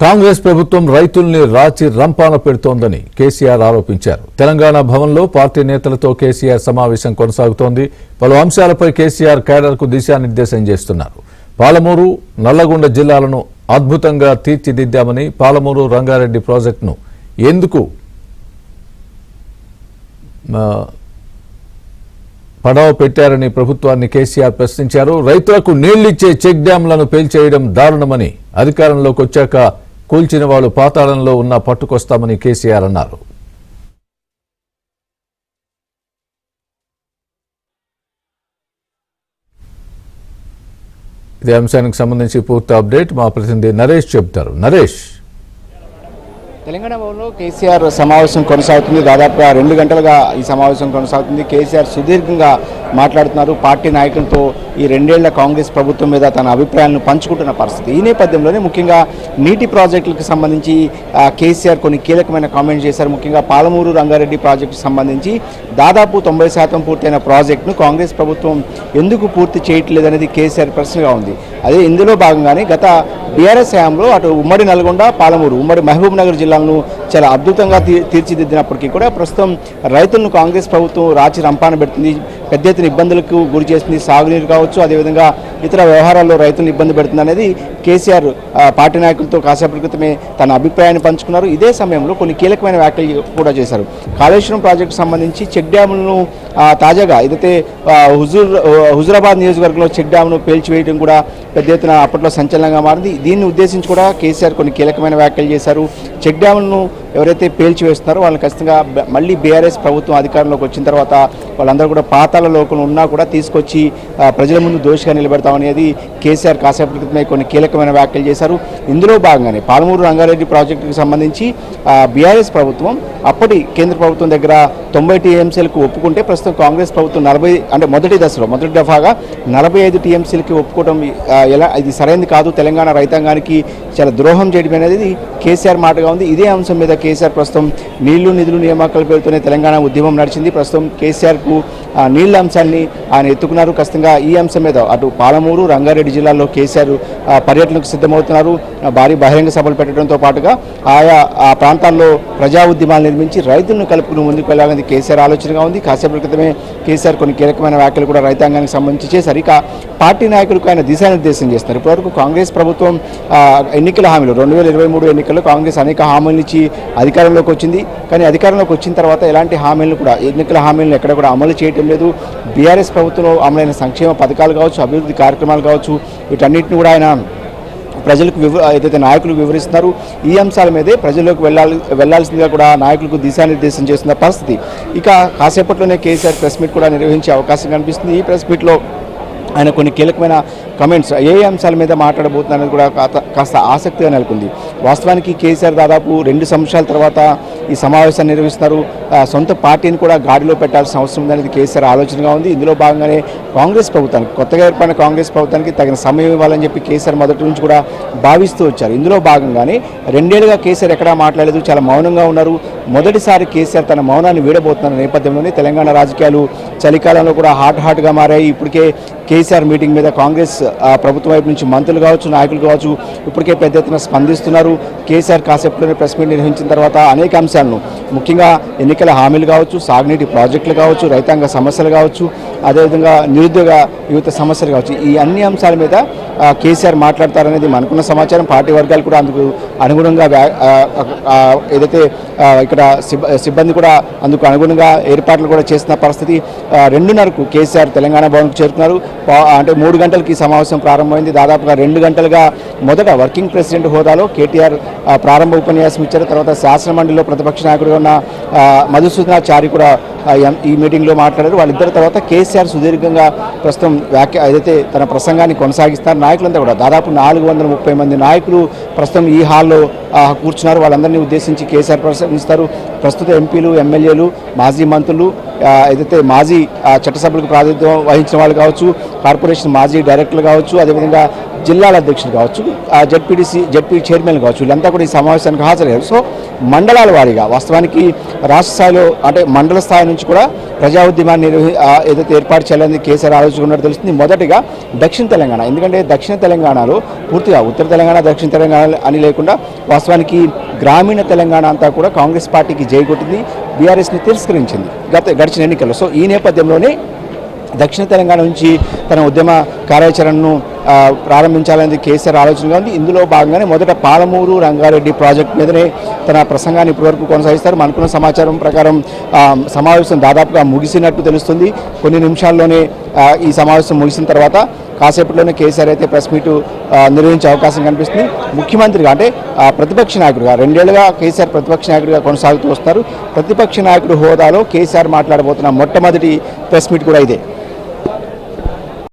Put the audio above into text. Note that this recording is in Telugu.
కాంగ్రెస్ ప్రభుత్వం రైతుల్ని రాచి రంపాన పెడుతోందని కేసీఆర్ ఆరోపించారు. తెలంగాణ భవన్లో పార్టీ నేతలతో కేసీఆర్ సమావేశం కొనసాగుతోంది. పలు అంశాలపై కేసీఆర్ కేడర్కు దిశానిర్దేశం చేస్తున్నారు. పాలమూరు, నల్లగొండ జిల్లాలను అద్భుతంగా తీర్చిదిద్దామని, పాలమూరు రంగారెడ్డి ప్రాజెక్టును ఎందుకు పడవ పెట్టారని ప్రభుత్వాన్ని కేసీఆర్ ప్రశ్నించారు. రైతులకు నీళ్లిచ్చే చెక్ డ్యాంలను పేల్చేయడం దారుణమని, అధికారంలోకి వచ్చాక కూల్చిన వాళ్ళు పాతాళంలో ఉన్న పట్టుకొస్తామని కేసీఆర్ అన్నారు. ఇదే అంశానికి సంబంధించి పూర్తి అప్డేట్ మా ప్రతినిధి నరేష్ చెబుతారు. నరేష్, తెలంగాణ భవన్లో కేసీఆర్ సమావేశం కొనసాగుతుంది. దాదాపుగా 2 గంటలుగా ఈ సమావేశం కొనసాగుతుంది. కేసీఆర్ సుదీర్ఘంగా మాట్లాడుతున్నారు. పార్టీ నాయకులతో ఈ 2 ఏళ్ల కాంగ్రెస్ ప్రభుత్వం మీద తన అభిప్రాయాలను పంచుకుంటున్న పరిస్థితి. ఈ నేపథ్యంలోనే ముఖ్యంగా నీటి ప్రాజెక్టులకు సంబంధించి కేసీఆర్ కొన్ని కీలకమైన కామెంట్స్ చేశారు. ముఖ్యంగా పాలమూరు రంగారెడ్డి ప్రాజెక్టుకు సంబంధించి దాదాపు 90% పూర్తయిన ప్రాజెక్టును కాంగ్రెస్ ప్రభుత్వం ఎందుకు పూర్తి చేయట్లేదనేది కేసీఆర్ ప్రశ్నగా ఉంది. అదే ఇందులో భాగంగానే గత బీఆర్ఎస్ హయాంలో అటు ఉమ్మడి నల్గొండ, పాలమూరు, ఉమ్మడి మహబూబ్ నగర్ జిల్లాలను చాలా అద్భుతంగా తీర్చిదిద్దినప్పటికీ కూడా ప్రస్తుతం రైతులను కాంగ్రెస్ ప్రభుత్వం రాచి రంపాన పెడుతుంది. పెద్ద ఎత్తున ఇబ్బందులకు గురి చేస్తుంది. సాగునీరు కావచ్చు, అదేవిధంగా ఇతర వ్యవహారాల్లో రైతులను ఇబ్బంది పెడుతుంది అనేది కేసీఆర్ పార్టీ నాయకులతో కాసేపటి క్రితమే తన అభిప్రాయాన్ని పంచుకున్నారు. ఇదే సమయంలో కొన్ని కీలకమైన వ్యాఖ్యలు కూడా చేశారు. కాళేశ్వరం ప్రాజెక్టు సంబంధించి చెక్ డ్యాములను తాజాగా ఏదైతే హుజురాబాద్ నియోజకవర్గంలో చెక్ డ్యామ్ను పేల్చివేయడం కూడా పెద్ద ఎత్తున అప్పట్లో సంచలనంగా మారింది. దీన్ని ఉద్దేశించి కూడా కేసీఆర్ కొన్ని కీలకమైన వ్యాఖ్యలు చేశారు. చెక్ డ్యాములను ఎవరైతే పేల్చివేస్తున్నారో వాళ్ళని ఖచ్చితంగా మళ్ళీ బీఆర్ఎస్ ప్రభుత్వం అధికారంలోకి వచ్చిన తర్వాత వాళ్ళందరూ కూడా పాతాళ లోకంలో ఉన్నా కూడా తీసుకొచ్చి ప్రజల ముందు దోషిగా నిలబెడతామనేది కేసీఆర్ కాసేపటి క్రితమే కొన్ని కీలకమైన వ్యాఖ్యలు చేశారు. ఇందులో భాగంగానే పాలమూరు రంగారెడ్డి ప్రాజెక్టుకు సంబంధించి బీఆర్ఎస్ ప్రభుత్వం అప్పటి కేంద్ర ప్రభుత్వం దగ్గర 90 టీఎంసీలకు ఒప్పుకుంటే ప్రస్తుతం కాంగ్రెస్ ప్రభుత్వం 40 అంటే మొదటి దఫాగా 45 టీఎంసీలకి ఒప్పుకోవడం ఇది సరైనది కాదు, తెలంగాణ రైతాంగానికి చాలా ద్రోహం చేయడం అనేది కేసీఆర్ మాటగా ఉంది. ఇదే అంశం మీద కేసీఆర్ ప్రస్తుతం నీళ్లు, నిధులు, నియామకాల పేరుతోనే తెలంగాణ ఉద్యమం నడిచింది. ప్రస్తుతం కేసీఆర్కు నీళ్ల అంశాన్ని ఆయన ఎత్తుకున్నారు. ఖచ్చితంగా ఈ అంశం మీద అటు పాలమూరు, రంగారెడ్డి జిల్లాల్లో కేసీఆర్ పర్యటనకు సిద్ధమవుతున్నారు. భారీ బహిరంగ సభలు పెట్టడంతో పాటుగా ఆయా ప్రాంతాల్లో ప్రజా ఉద్యమాలు నిర్మించి రైతులను కలుపుకుని ముందుకు వెళ్ళాలని కేసీఆర్ ఆలోచనగా ఉంది. కాసేపటి క్రితమే కేసీఆర్ కొన్ని కీలకమైన వ్యాఖ్యలు కూడా రైతాంగానికి సంబంధించి చేశారు. ఇక పార్టీ నాయకులకు ఆయన దిశానిర్దేశం చేస్తున్నారు. ఇప్పటివరకు కాంగ్రెస్ ప్రభుత్వం ఎన్నికల హామీలు 2023 ఎన్నికల్లో కాంగ్రెస్ అనేక హామీలు ఇచ్చి అధికారంలోకి వచ్చింది. కానీ అధికారంలోకి వచ్చిన తర్వాత ఎలాంటి హామీలను కూడా ఎన్నికల హామీలను ఎక్కడ కూడా అమలు చేయటం లేదు. బీఆర్ఎస్ ప్రభుత్వంలో అమలైన సంక్షేమ పథకాలు కావచ్చు, అభివృద్ధి కార్యక్రమాలు కావచ్చు, వీటన్నిటిని కూడా ఆయన ప్రజలకు ఏదైతే నాయకులకు వివరిస్తున్నారు. ఈ అంశాల మీదే ప్రజల్లోకి వెళ్లాల్సిందిగా కూడా నాయకులకు దిశానిర్దేశం చేస్తున్న పరిస్థితి. ఇక కాసేపట్లోనే కేసీఆర్ ప్రెస్ మీట్ కూడా నిర్వహించే అవకాశం కనిపిస్తుంది. ఈ ప్రెస్ మీట్లో ఆయన కొన్ని కీలకమైన కమెంట్స్ ఏ అంశాల మీద మాట్లాడబోతున్నారని కూడా కాస్త ఆసక్తిగా నెలకొంది. వాస్తవానికి కేసీఆర్ దాదాపు 2 సంవత్సరాల తర్వాత ఈ సమావేశాన్ని నిర్వహిస్తున్నారు. సొంత పార్టీని కూడా గాడిలో పెట్టాల్సిన అవసరం ఉందనేది కేసీఆర్ ఆలోచనగా ఉంది. ఇందులో భాగంగానే కాంగ్రెస్ ప్రభుత్వానికి, కొత్తగా ఏర్పడిన కాంగ్రెస్ ప్రభుత్వానికి తగిన సమయం ఇవ్వాలని చెప్పి కేసీఆర్ మొదటి నుంచి కూడా భావిస్తూ వచ్చారు. ఇందులో భాగంగానే 2 ఏళ్లుగా కేసీఆర్ ఎక్కడా మాట్లాడలేదు, చాలా మౌనంగా ఉన్నారు. మొదటిసారి కేసీఆర్ తన మౌనాన్ని వీడబోతున్న నేపథ్యంలోనే తెలంగాణ రాజకీయాలు చలికాలంలో కూడా హాట్గా మారాయి. ఇప్పటికే కేసీఆర్ మీటింగ్ మీద కాంగ్రెస్ ప్రభుత్వం వైపు నుంచి మంత్రులు కావచ్చు, నాయకులు కావచ్చు ఇప్పటికే పెద్ద ఎత్తున స్పందిస్తున్నారు. కేసీఆర్ కాసేపట్లోనే ప్రెస్ మీట్ నిర్వహించిన తర్వాత అనేక అంశాలను, ముఖ్యంగా ఎన్నికల హామీలు కావచ్చు, సాగునీటి ప్రాజెక్టులు కావచ్చు, రైతాంగ సమస్యలు కావచ్చు, అదేవిధంగా నిరుద్యోగ యువత సమస్యలు కావచ్చు, ఈ అన్ని అంశాల మీద కేసీఆర్ మాట్లాడతారనేది మనకున్న సమాచారం. పార్టీ వర్గాలు కూడా అందుకు అనుగుణంగా ఏదైతే ఇక్కడ సిబ్బంది కూడా అందుకు అనుగుణంగా ఏర్పాట్లు కూడా చేస్తున్న పరిస్థితి. 2:30కు కేసీఆర్ తెలంగాణ భవన్కు చేరుకున్నారు. అంటే 3 గంటలకి సమావేశం ప్రారంభమైంది. దాదాపుగా 2 గంటలుగా మొదట వర్కింగ్ ప్రెసిడెంట్ హోదాలో కేటీఆర్ ప్రారంభ ఉపన్యాసం ఇచ్చారు. తర్వాత శాసనమండలిలో ప్రతిపక్ష నాయకుడిగా ఉన్న మధుసూదనాచారి కూడా ఈ మీటింగ్లో మాట్లాడారు. వాళ్ళిద్దరి తర్వాత కేసీఆర్ సుదీర్ఘంగా ప్రస్తుతం ఏదైతే తన ప్రసంగాన్ని కొనసాగిస్తారు. నాయకులంతా కూడా దాదాపు 430 మంది నాయకులు ప్రస్తుతం ఈ హాల్లో కూర్చున్నారు. వాళ్ళందరినీ ఉద్దేశించి కేసీఆర్ ప్రసంగిస్తారు. ప్రస్తుత ఎంపీలు, ఎమ్మెల్యేలు, మాజీ మంత్రులు, ఏదైతే మాజీ చట్టసభలకు ప్రాతినిధ్యం వహించిన వాళ్ళు కావచ్చు, కార్పొరేషన్ మాజీ డైరెక్టర్లు కావచ్చు, అదేవిధంగా జిల్లాల అధ్యక్షులు కావచ్చు, జడ్పీ చైర్మన్ కావచ్చు, వీళ్ళంతా కూడా ఈ సమావేశానికి హాజరయ్యారు. సో మండలాల వారీగా వాస్తవానికి రాష్ట్ర స్థాయిలో అంటే మండల స్థాయి నుంచి కూడా ప్రజా ఉద్యమాన్ని ఏదైతే ఏర్పాటు చేయాలని కేసీఆర్ ఆలోచించుకున్నట్టు తెలుస్తుంది. మొదటిగా దక్షిణ తెలంగాణ, ఎందుకంటే దక్షిణ తెలంగాణలో పూర్తిగా ఉత్తర తెలంగాణ దక్షిణ తెలంగాణ అని లేకుండా వాస్తవానికి గ్రామీణ తెలంగాణ అంతా కూడా కాంగ్రెస్ పార్టీకి జైకొట్టింది, బీఆర్ఎస్ని తిరస్కరించింది గడిచిన ఎన్నికల్లో. సో ఈ నేపథ్యంలోనే దక్షిణ తెలంగాణ నుంచి తన ఉద్యమ కార్యాచరణను ప్రారంభించాలనేది కేసీఆర్ ఆలోచనగా ఉంది. ఇందులో భాగంగానే మొదట పాలమూరు రంగారెడ్డి ప్రాజెక్టు మీదనే తన ప్రసంగాన్ని ఇప్పటివరకు కొనసాగిస్తారు. మనకున్న సమాచారం ప్రకారం సమావేశం దాదాపుగా ముగిసినట్టు తెలుస్తుంది. కొన్ని నిమిషాల్లోనే ఈ సమావేశం ముగిసిన తర్వాత కాసేపట్లోనే కేసీఆర్ అయితే ప్రెస్ మీట్ నిర్వహించే అవకాశం కనిపిస్తుంది. ముఖ్యమంత్రిగా అంటే ప్రతిపక్ష నాయకుడిగా 2 ఏళ్లుగా కేసీఆర్ ప్రతిపక్ష నాయకుడిగా కొనసాగుతూ వస్తారు. ప్రతిపక్ష నాయకుడి హోదాలో కేసీఆర్ మాట్లాడబోతున్న మొట్టమొదటి ప్రెస్ మీట్ కూడా ఇదే.